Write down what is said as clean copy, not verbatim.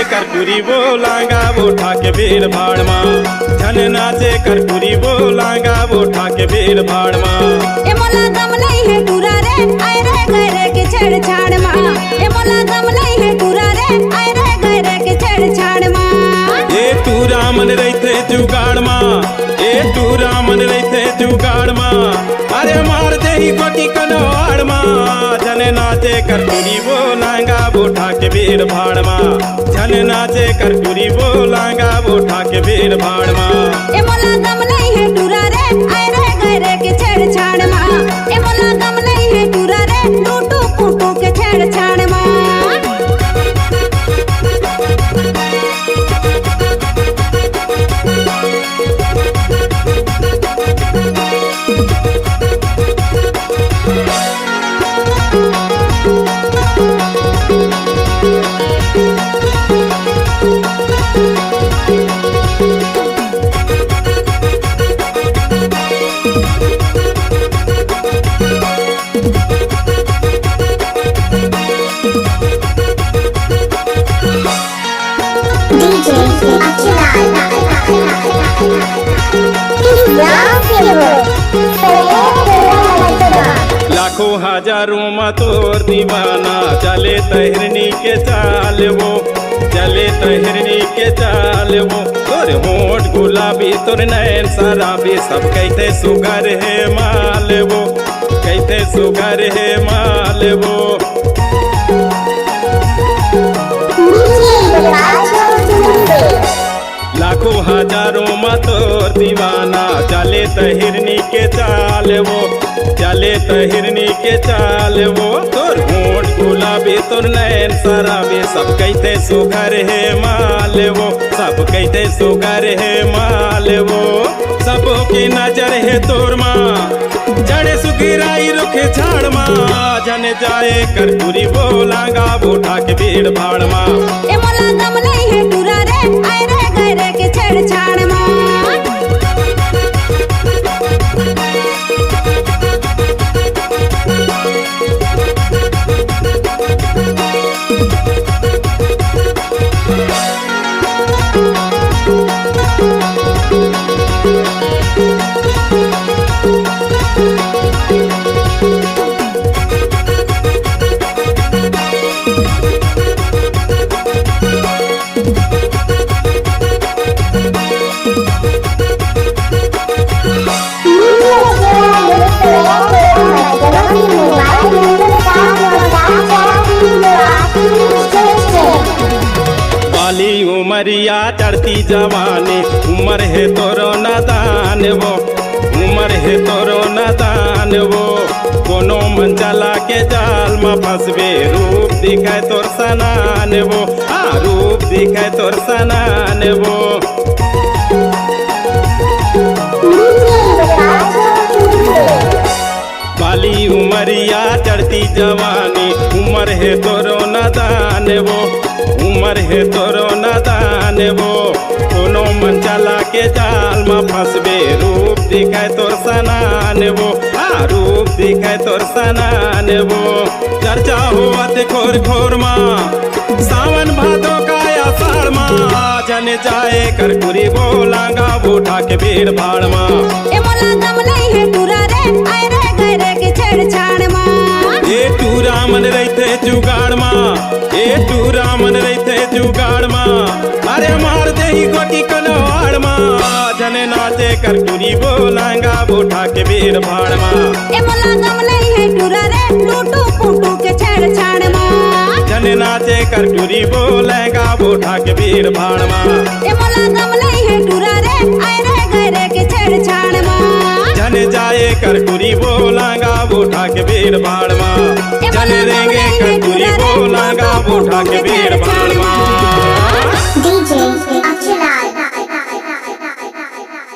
कर्पूरी बोलांगा वो ठाके भीड़ भाड़ माँ, झन नाचे कर्पूरी बोलांगा वो ठाके भीड़ भाड़ माँ। ए मोला दम नहीं है टूरा रे, आए रे गए रे के छेड़छाड़ माँ। ए मोला दम नहीं है टूरा रे, आए रे गए रे के छेड़छाड़ माँ। ए तू रामन रहते जुगाड़ माँ, ए तू रामन रहते जुगाड़ माँ। अरे मार दे ही गोटी कनवाड़ माँ, झन नाचे कर्पूरी बोलांगा वो ठाके भीड़ भाड़ माँ, झन नाचे कर्पूरी बोलांगा वो ठाके भीड़ भाड़ माँ। ए मोला दम नहीं है टूरा रे, आए रे गए रे के छेड़छाड़ माँ। ए मोला दम नहीं है टूरा रे, टूटू फूटू के छेड़छाड़ माँ। लाखों हजारों में तोर दीवाना, चले तहिरनी के चाल वो, चले तहिरनी के चाल वो। तोर होंठ गुलाबी तोर नैन शराबी, सब कहते सुगर है माल वो, कहते सुगर है माल वो। लाखों हजारों में तोर दीवाना, चले तहिरनी के चाल वो, चले तहिरनी के चाल वो। तोर होंठ गुलाबी तोर नैन शराबी, सब कहते सुगर है माल वो, सब कहते सुगर है माल वो। सबों की नजर है तोर माँ, जड़े सुगिराई रुखे झाड़ माँ, जन जाए कर्पूरी बोलांगा वो ठाके भीड़ भाड़ माँ। ए मोला दम नहीं है टूरा रे, आए रे गए रे के छेड़छाड़ माँ। बाली उमरिया चढ़ती जवानी, उम्र है तोरो नादान वो, उम्र है तोरो नादान वो। कोनो मन चला के जाल में फंसबे, रूप दिखाए तोर सनान वो, हाँ रूप दिखाए तोर सनान वो। बाली उमरिया चढ़ती जवानी, उम्र है तोरो नादान वो, उम्र है तोरो नादान वो। कोनो मन चला के जाल में फंसबे, रूप दिखाए तोर सनान वो, हाँ रूप दिखाए तोर सनान वो। चर्चा हुआ ते खोर खोर माँ, सावन भादो का आषाढ़ माँ, जन जाए कर्पूरी बोलांगा वो ठाके भीड़ भाड़ माँ। ए मोला दम नहीं है टूरा रे, आए रे गए रे के छेड़छाड़ माँ। ए तू रामन रहते जुगाड़ माँ, ए तू रामन रहते जुगाड़ माँ। अरे मार दे ही गोटी कनवाड़ माँ, जन नाचे कर्पूरी बोलांगा वो ठाके भीड़ भाड़ माँ। ए मोला दम नहीं है टूरा रे, टूटू फूटू के छेड़छाड़ माँ। जन नाचे कर्पूरी बोलेगा वो ठाके भीड़ भाड़ माँ। ए मोला दम नहीं है टूरा रे, आए रे गए रे के छेड़छाड़ माँ। जन जाए कर्पूरी बोलांगा वो ठाके भीड़ भाड़ माँ, जन रेंगे कर्पूरी बोलांगा वो ठाके भीड़ भाड़ माँ।